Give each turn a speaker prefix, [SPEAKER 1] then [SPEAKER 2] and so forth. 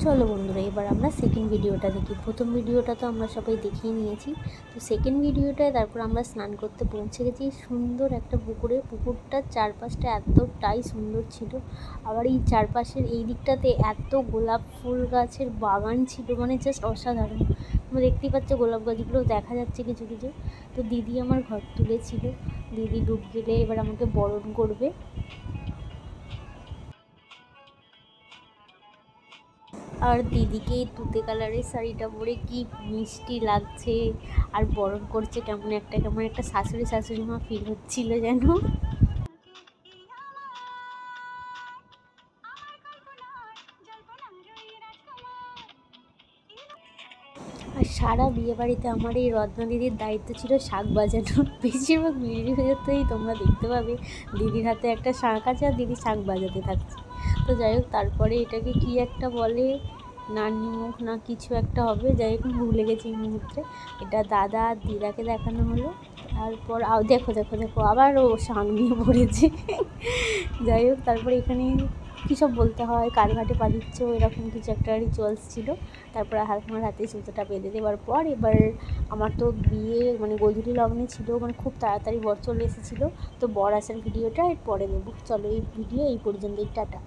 [SPEAKER 1] চলো বন্ধুরা, এবার আমরা সেকেন্ড ভিডিওটা দেখি। প্রথম ভিডিওটা তো আমরা সবাই দেখেই নিয়েছি, তো সেকেন্ড ভিডিওটায় তারপর আমরা স্নান করতে পৌঁছে গেছি সুন্দর একটা পুকুরে। পুকুরটার চারপাশটা এতটাই সুন্দর ছিল, আবার এই চারপাশের এই দিকটাতে এত গোলাপ ফুল গাছের বাগান ছিল, মানে জাস্ট অসাধারণ। তোমরা দেখতেই পাচ্ছ গোলাপ গাছগুলো দেখা যাচ্ছে কিছু কিছু। তো দিদি আমার ঘর তুলেছিল, দিদি ডুব গেলে এবার আমাকে বরণ করবে। আর দিদিকে এই তুতে কালারের শাড়িটা পরে কি মিষ্টি লাগছে, আর বরণ করছে কেমন একটা শাশুড়ি শাশুড়ি মা ফিল হচ্ছিল যেন। আর সারা বিয়ে বাড়িতে আমার এই রত্না দিদির দায়িত্ব ছিল শাঁখ বাজানো। বেশিরভাগ ভিডিওতেই তোমরা দেখতে পাবে দিদির হাতে একটা শাঁখ আছে আর দিদি শাঁখ বাজাতে থাকছে। তো যাই হোক, তারপরে এটাকে কি একটা বলে, নানিমুখ না কিছু একটা হবে, যাই হোক ভুলে গেছি এই মুহূর্তে। এটা দাদা আর দিদাকে দেখানো হলো। তারপর দেখো দেখো দেখো আবার ও শাঁখ নিয়ে পড়েছে। যাই হোক, তারপরে এখানে কী সব বলতে হয়, কার ঘাটে পা দিচ্ছ, এরকম কিছু একটা রিচুয়ালস ছিল। তারপর আমার হাতে সুতোটা বেঁধে দেওয়ার পর এবার আমার তো বিয়ে মানে গোধূলি লগ্নে ছিল, মানে খুব তাড়াতাড়ি বর চলে এসেছিলো। তো বর আসার ভিডিওটা এর পরে দেবো। চলো, এই ভিডিও এই পর্যন্তই, টাটা।